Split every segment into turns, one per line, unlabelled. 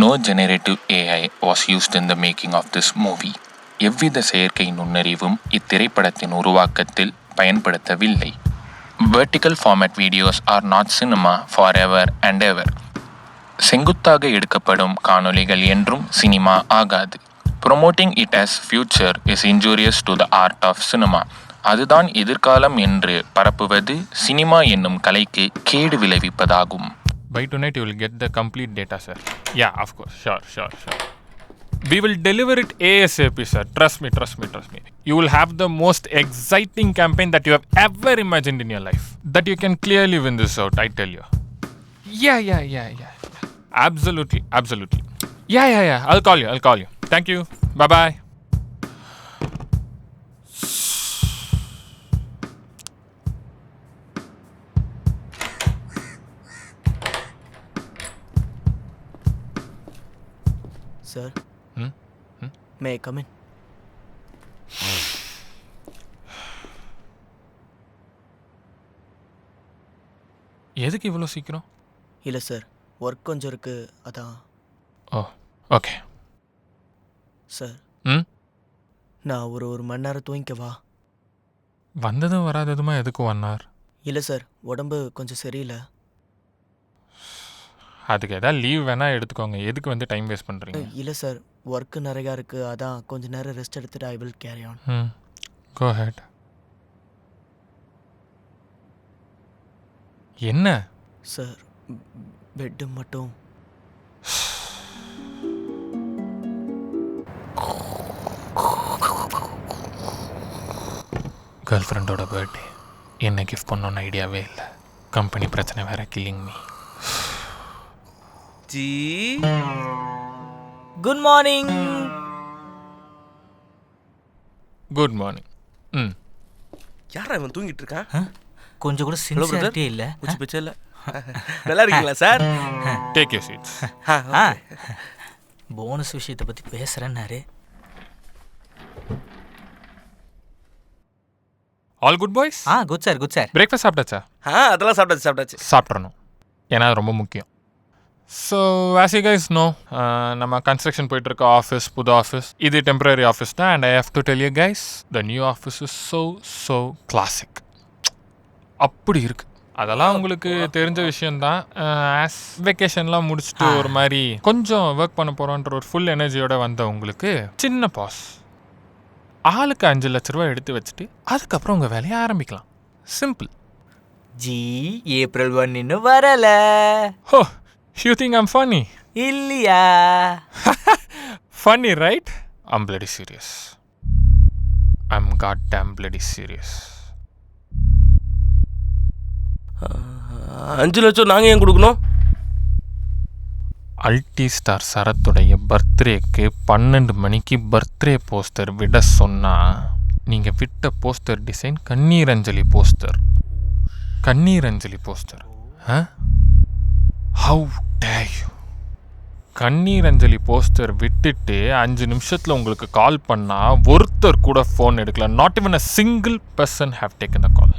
No generative AI was used in the making of this movie. எவ்வித செயற்கை நுண்ணறிவும் இத்திரைப்படத்தின் உருவாக்கத்தில் பயன்படுத்தவில்லை. Vertical format videos are not cinema forever and ever. செங்குத்தாக எடுக்கப்படும் காணொளிகள் என்றும் சினிமா ஆகாது. Promoting it as future is injurious to the art of cinema. அதுதான் எதிர்காலம் என்று பரப்புவது சினிமா என்னும் கலைக்கு கேடு விளைவிப்பதாகும்.
By tonight you will get the complete data, sir. Yeah, of course. Sure. We will deliver it ASAP, sir. Trust me. You will have the most exciting campaign that you have ever imagined in your life. That you can clearly win this out, I tell you. Yeah. Absolutely. Yeah. I'll call you. Thank you. Bye-bye.
Sir, may I come in?
எதுக்கு இவ்வளோ சீக்கிரம்?
இல்லை sir, work கொஞ்சம் இருக்கு, அதான்.
ஓ, okay.
Sir, நான் ஒரு மணி நேரம் தூங்கிக்கவா?
வந்ததும் வராததுமா எதுக்கு 1 hour?
இல்லை சார், உடம்பு கொஞ்சம் சரியில்லை.
அதுக்கு எதாவது லீவ் வேணால் எடுத்துக்கோங்க. எதுக்கு வந்து டைம் வேஸ்ட் பண்ணுறீங்க?
இல்லை சார், ஒர்க்கு நிறையா இருக்குது, அதான் கொஞ்சம் நேரம் ரெஸ்ட் எடுத்துட்டு I will carry on.
Go ahead. என்ன
சார், பெட்டு மட்டும்.
கேர்ள் ஃப்ரெண்டோட பர்த்டே என்ன கிஃப்ட் பண்ணணும்னு ஐடியாவே இல்லை. கம்பெனி பிரச்சனை வேற கில்லிங் மீ.
ஜி
குட் மார்னிங்.
Good morning.
யாரா இவன் தூங்கிட்டு இருக்கான்?
கொஞ்சம் கூட சின்சியாரிட்டி இல்லை.
உச்சி பிச்சை இல்லை. நல்லா இருக்கீங்களா sir?
Take your seats.
Bonus விஷயத்தை பற்றி பேசுகிறேன்னாரு.
All good boys?
Good sir.
Breakfast சாப்பிட்டாச்சா?
அதெல்லாம் சாப்பிட்டாச்சு.
சாப்பிட்றணும், ஏன்னா அது ரொம்ப முக்கியம். So as you guys know, நம்ம கன்ஸ்ட்ரக்ஷன் போயிட்டுருக்க ஆஃபீஸ், புது ஆஃபீஸ், இது டெம்பரரி ஆஃபீஸ் தான். And I have to tell you guys, the new office is so classic. அப்படி இருக்குது. அதெல்லாம் உங்களுக்கு தெரிஞ்ச விஷயந்தான். ஆஸ் வெக்கேஷன்லாம் முடிச்சுட்டு ஒரு மாதிரி கொஞ்சம் ஒர்க் பண்ண போகிறோன்ற ஒரு ஃபுல் எனர்ஜியோடு வந்த உங்களுக்கு சின்ன பாஸ். ஆளுக்கு 5 லட்ச ரூபா எடுத்து வச்சுட்டு அதுக்கப்புறம் உங்கள் வேலையை ஆரம்பிக்கலாம். சிம்பிள்.
ஜி, ஏப்ரல் 1 இன்னும் வரல.
ஹோ, you think I'm funny?
இல்லையா?
Funny, right? I'm bloody serious. I'm goddamn bloody serious.
5 லட்சம் நாங்கள் ஏன் கொடுக்கணும்?
அல்டி ஸ்டார் சரத்துடைய பர்த்டேக்கு 12 மணிக்கு பர்த்டே போஸ்டர் விட சொன்னால் நீங்கள் விட்ட போஸ்டர் டிசைன் கண்ணீரஞ்சலி போஸ்டர். How dare you? கண்ணீரஞ்சலி போஸ்டர் விட்டுட்டு 5 நிமிஷத்தில் உங்களுக்கு கால் பண்ணால் ஒருத்தர் கூட ஃபோன் எடுக்கல. Not even a single person have taken the call.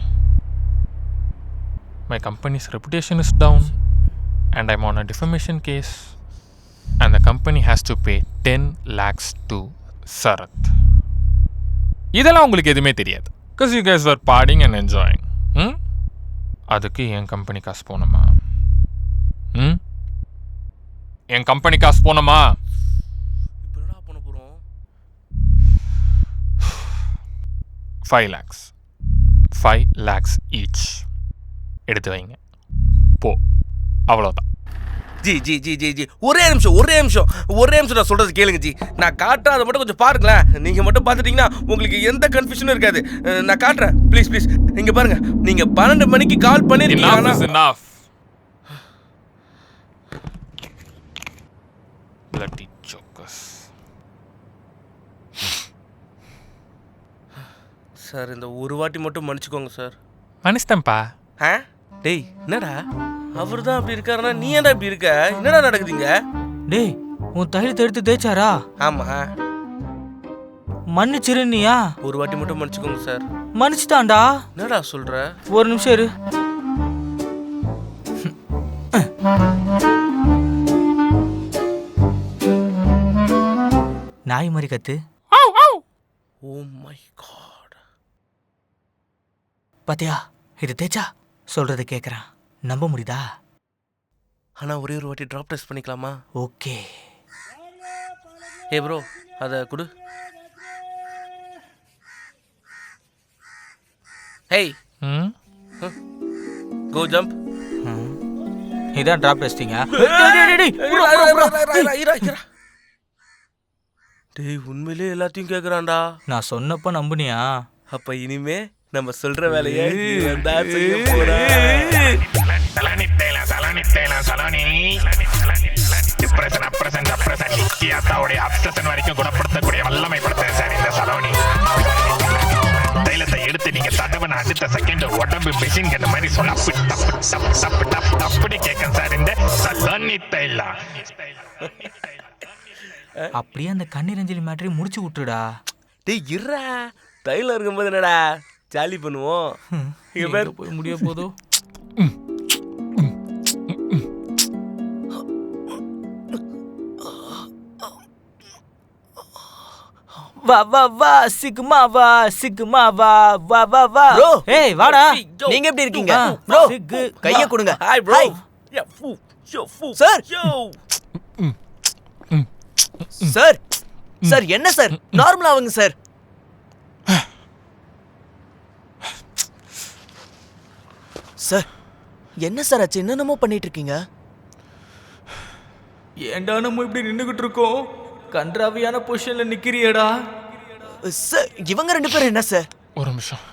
My company's reputation is down and I'm on a defamation case and the company has to pay 10 lakhs to Sarath. இதெல்லாம் உங்களுக்கு எதுவுமே தெரியாது. Because you guys were partying and enjoying. அதுக்கு என் company காசு போனோமா? என் company காசு போனோமா?
இப்போ என்னடா பண்ண போகிறோம்?
5 lakhs. 5 lakhs each. எடுத்து வைங்க, போ. அவ்வளோதான்.
ஜி ஒரே நிமிஷம் நான் சொல்கிறது கேளுங்க ஜி. நான் காட்டுறேன், அதை மட்டும் கொஞ்சம் பாருங்களேன். நீங்கள் மட்டும் பார்த்துட்டிங்கன்னா உங்களுக்கு எந்த கன்ஃபியூஷனும் இருக்காது. நான் காட்டுறேன், ப்ளீஸ். இங்கே பாருங்கள், நீங்கள் 12 மணிக்கு கால் பண்ணிருக்கீங்க.
Bloody jokers.
சார், இந்த ஒரு வாட்டி மட்டும் மன்னிச்சுக்கோங்க சார்.
மன்னிச்சிட்டேன்ப்பா.
டேய், என்னடா அவர் தான் அப்படி இருக்காருன்னா நீ ஏன்டா இப்படி இருக்க? என்னடா நடக்குதுங்க?
டேய், உன் தைரியத்தை எடுத்து தேய்ச்சாரா?
ஆமா.
மன்னிச்சிருந்தியா?
ஒரு வாட்டி மட்டும் மன்னிச்சுக்கோங்க சார்.
மன்னிச்சுட்டான்டா.
என்னடா சொல்ற?
ஒரு நிமிஷம் இரு.
நாய் மாதிரி கத்து.
Oh my God.
பாத்தியா, இது தேச்சா சொல்றது கேட்குறான். நம்ப முடியுதா?
ஆனால் ஒரே ஒரு வாட்டி ட்ராப் டெஸ்ட் பண்ணிக்கலாமா?
ஓகே.
ஏ ப்ரோ, அதை கொடு. ஹேய்,
ம்
கோ ஜம்ப்.
இதான் ட்ராப் டெஸ்டிங்கா?
டேய், உண்மையிலே எல்லாத்தையும் கேட்குறான்டா.
நான் சொன்னப்ப நம்புனியா?
அப்ப இனிமே நம்ம சொல்ற வேலையை இவன் தான் செய்ய போறான்.
வரைக்கும் குணப்படுத்தக்கூடிய வல்லமை படுத்த சார் இந்த சலோனி. தைலத்தை எடுத்து நீங்க தடவன அடுத்த செகண்ட் உடம்பு மிஷின் கட்ட மாதிரி அப்படி கேட்கும் சார் இந்த சலோனி தைலம்.
அப்படியே அந்த கண்ணீரஞ்சலி மேட்ரி முடிச்சு விட்டுடா.
டேய் இருடா, தைலம் இருக்கும்போது என்னடா ஜாலி பண்ணுவோம். இங்க பேர்
போய் முடிய போதோ. வா வா வா சிக்மா வா சிக்மா வா வா வா வா.
Bro.
ஏய் வாடா.
நீங்க எப்படி இருக்கீங்க
ப்ரோ
ப்ரோ? கைய கொடுங்க.
Hi bro. யா ஃபூ யோ ஃபூ
சார்.
யோ.
சார் சார் என்ன சார், நார்மலா ஆகுங்க சார். சார் என்ன சார் ஆச்சு? என்னென்னமோ பண்ணிட்டு இருக்கீங்க.
ஏன்டா நம்ம இப்படி நின்னுகிட்டு இருக்கோம்? கன்றாவியான பொசிஷன்ல நிக்கிறியடா.
சார் இவங்க ரெண்டு பேரும் என்ன சார்?
ஒரு நிமிஷம்.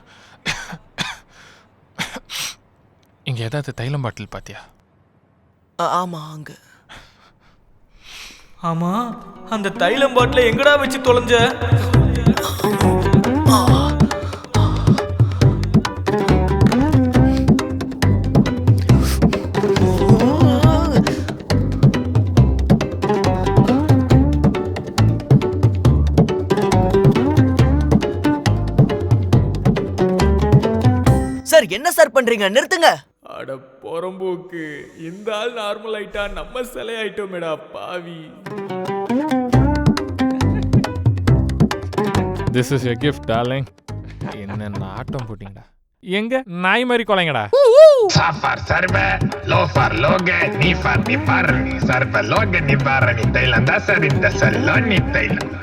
இங்க ஏதாவது தைலம் பாட்டில் பாத்தியா?
ஆமா அங்க.
ஆமா, அந்த தைலம் பாட்டில எங்கடா வச்சு தொலைஞ்ச?
சார் என்ன சார் பண்றீங்க? நிறுத்துங்க.
அட பொறம்போக்கு, இந்த ஆள் நார்மல் ஆயிட்டா, நம்ம சிலை ஆயிட்டோமேடா பாவி.
This is your gift, darling. என்ன ஆட்டம் போட்டீங்கடா. எங்க நாய் மாதிரி கொலைங்கடா.
சாஃபார் சர்வ லோஃபார் லோக நீஃபார் நிபாரணி சர்வ லோக நிபாரணி தைலம் தான் சார் இந்த சலோனி தைலம்.